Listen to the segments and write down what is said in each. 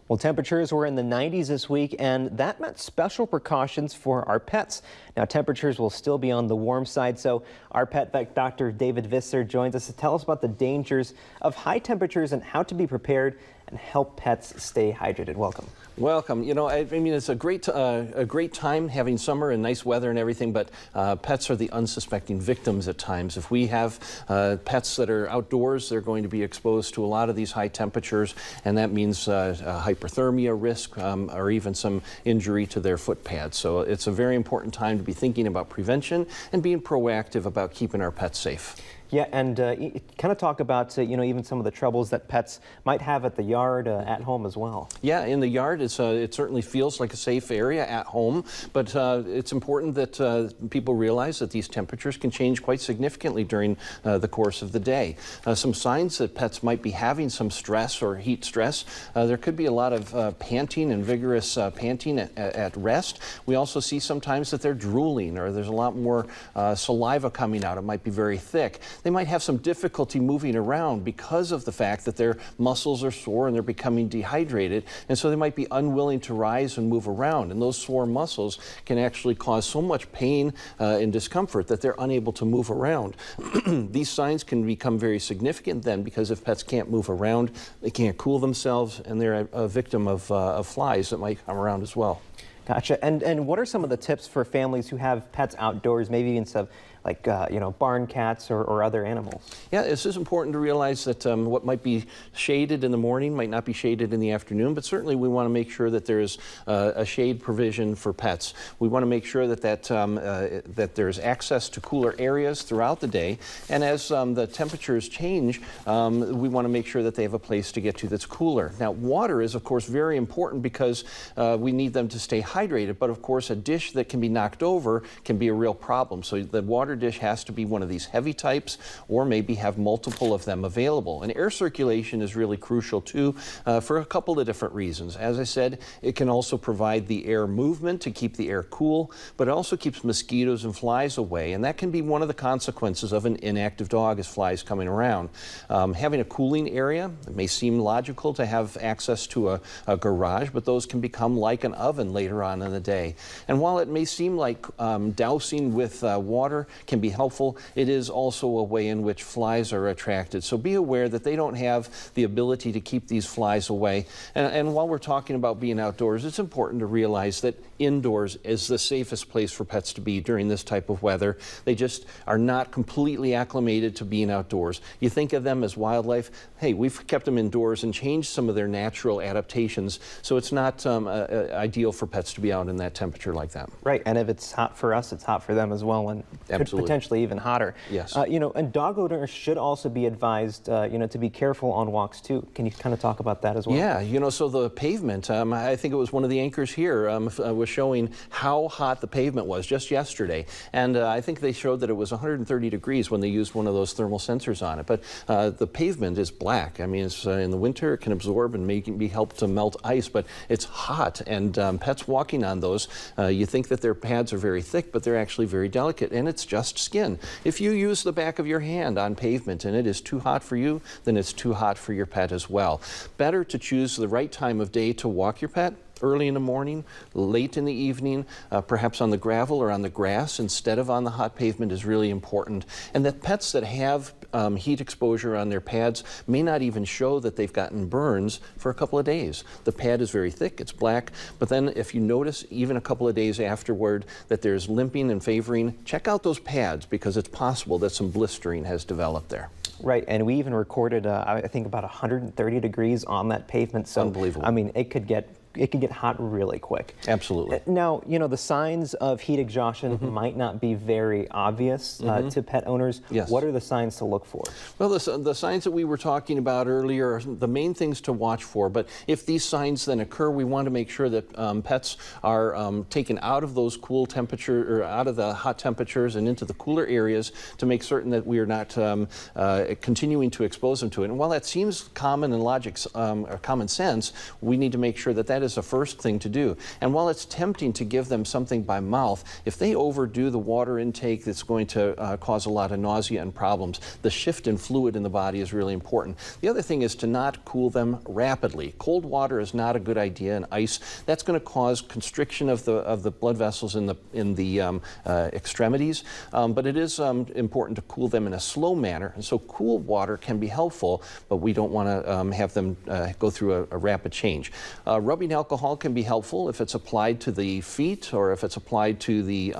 Well, temperatures were in the 90s this week, and that meant special precautions for our pets. Now, temperatures will still be on the warm side, so our pet vet Dr. David Visser joins us to tell us about the dangers of high temperatures and how to be prepared and help pets stay hydrated. Welcome. Welcome. You know, I mean, it's a great time having summer and nice weather and everything, but pets are the unsuspecting victims at times. If we have pets that are outdoors, they're going to be exposed to a lot of these high temperatures, and that means hyperthermia risk or even some injury to their foot pads. So it's a very important time to be thinking about prevention and being proactive about keeping our pets safe. Yeah, and kind of talk about, even some of the troubles that pets might have at the yard, at home as well. Yeah, in the yard, it certainly feels like a safe area at home, but it's important that people realize that these temperatures can change quite significantly during the course of the day. Some signs that pets might be having some stress or heat stress, there could be a lot of panting and vigorous panting at rest. We also see sometimes that they're drooling, or there's a lot more saliva coming out. It might be very thick. They might have some difficulty moving around because of the fact that their muscles are sore and they're becoming dehydrated, and so they might be unwilling to rise and move around, and those sore muscles can actually cause so much pain and discomfort that they're unable to move around. These signs can become very significant then, because if pets can't move around, they can't cool themselves, and they're a victim of flies that might come around as well. Gotcha. And what are some of the tips for families who have pets outdoors, maybe even some like, barn cats or other animals? Yeah, this is important to realize that what might be shaded in the morning might not be shaded in the afternoon, but certainly we want to make sure that there's a shade provision for pets. We want to make sure that there's access to cooler areas throughout the day, and as the temperatures change, we want to make sure that they have a place to get to that's cooler. Now, water is, of course, very important because we need them to stay hydrated, but of course a dish that can be knocked over can be a real problem. So the water dish has to be one of these heavy types, or maybe have multiple of them available. And air circulation is really crucial too, for a couple of different reasons. As I said, it can also provide the air movement to keep the air cool, but it also keeps mosquitoes and flies away, and that can be one of the consequences of an inactive dog, is flies coming around. Having a cooling area, it may seem logical to have access to a garage, but those can become like an oven later on in the day. And while it may seem like dousing with water can be helpful, it is also a way in which flies are attracted. So be aware that they don't have the ability to keep these flies away. And while we're talking about being outdoors, it's important to realize that indoors is the safest place for pets to be during this type of weather. They just are not completely acclimated to being outdoors. You think of them as wildlife. Hey, we've kept them indoors and changed some of their natural adaptations, so it's not ideal for pets to be out in that temperature like that. Right, and if it's hot for us, it's hot for them as well, and Absolutely. Potentially even hotter. Yes. And dog owners should also be advised, to be careful on walks too. Can you kind of talk about that as well? Yeah, so the pavement, I think it was one of the anchors here was showing how hot the pavement was just yesterday. And I think they showed that it was 130 degrees when they used one of those thermal sensors on it. But the pavement is black. I mean, it's, in the winter, it can absorb and be helped to melt ice, but it's hot. And pets walking on those, you think that their pads are very thick, but they're actually very delicate, and it's just skin. If you use the back of your hand on pavement and it is too hot for you, then it's too hot for your pet as well. Better to choose the right time of day to walk your pet. Early in the morning, late in the evening, perhaps on the gravel or on the grass instead of on the hot pavement is really important. And that pets that have heat exposure on their pads may not even show that they've gotten burns for a couple of days. The pad is very thick, it's black, but then if you notice even a couple of days afterward that there's limping and favoring, check out those pads, because it's possible that some blistering has developed there. Right, and we even recorded, I think, about 130 degrees on that pavement. So, unbelievable. I mean, it could get hot really quick. Absolutely. Now, the signs of heat exhaustion might not be very obvious to pet owners. Yes. What are the signs to look for? Well, the signs that we were talking about earlier are the main things to watch for. But if these signs then occur, we want to make sure that pets are taken out of those cool temperature, or out of the hot temperatures and into the cooler areas, to make certain that we are not continuing to expose them to it. And while that seems common and common sense, we need to make sure that that that is the first thing to do. And while it's tempting to give them something by mouth, if they overdo the water intake, that's going to cause a lot of nausea and problems. The shift in fluid in the body is really important. The other thing is to not cool them rapidly. Cold water is not a good idea, and ice, that's going to cause constriction of the blood vessels in the extremities, but it is important to cool them in a slow manner. And so cool water can be helpful, but we don't want to have them go through a rapid change. Rubbing alcohol can be helpful if it's applied to the feet, or if it's applied to the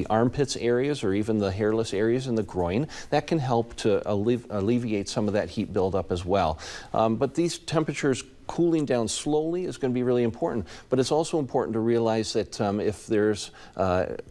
armpits areas, or even the hairless areas in the groin. That can help to alleviate some of that heat buildup as well. But these temperatures cooling down slowly is going to be really important, but it's also important to realize that if there's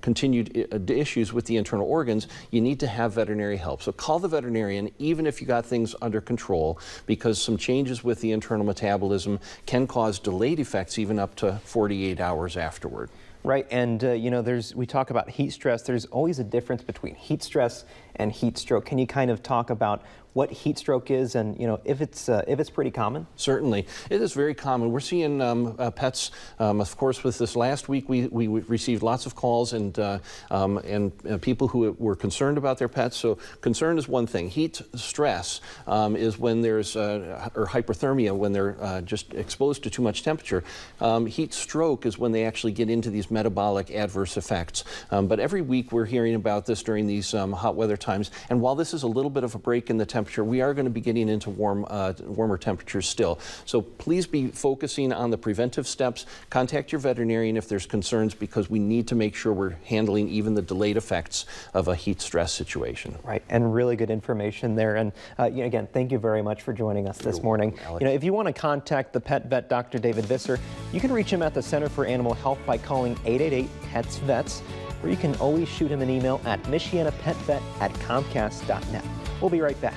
continued issues with the internal organs, you need to have veterinary help. So call the veterinarian even if you got things under control, because some changes with the internal metabolism can cause delayed effects even up to 48 hours afterward. Right, and you know, we talk about heat stress. There's always a difference between heat stress and heat stroke. Can you kind of talk about what heat stroke is, and you know, if it's pretty common? Certainly, it is very common. We're seeing pets. Of course, with this last week, we received lots of calls and people who were concerned about their pets. So concern is one thing. Heat stress is when there's or hyperthermia, when they're just exposed to too much temperature. Heat stroke is when they actually get into these metabolic adverse effects. But every week we're hearing about this during these hot weather times. And while this is a little bit of a break in the temperature, we are going to be getting into warmer temperatures still. So please be focusing on the preventive steps. Contact your veterinarian if there's concerns, because we need to make sure we're handling even the delayed effects of a heat stress situation. Right, and really good information there. And you know, again, thank you very much for joining us this morning. Alex. You know, if you want to contact the pet vet, Dr. David Visser, you can reach him at the Center for Animal Health by calling 888-PETS-VETS, or you can always shoot him an email at michianapetvet@comcast.net. We'll be right back.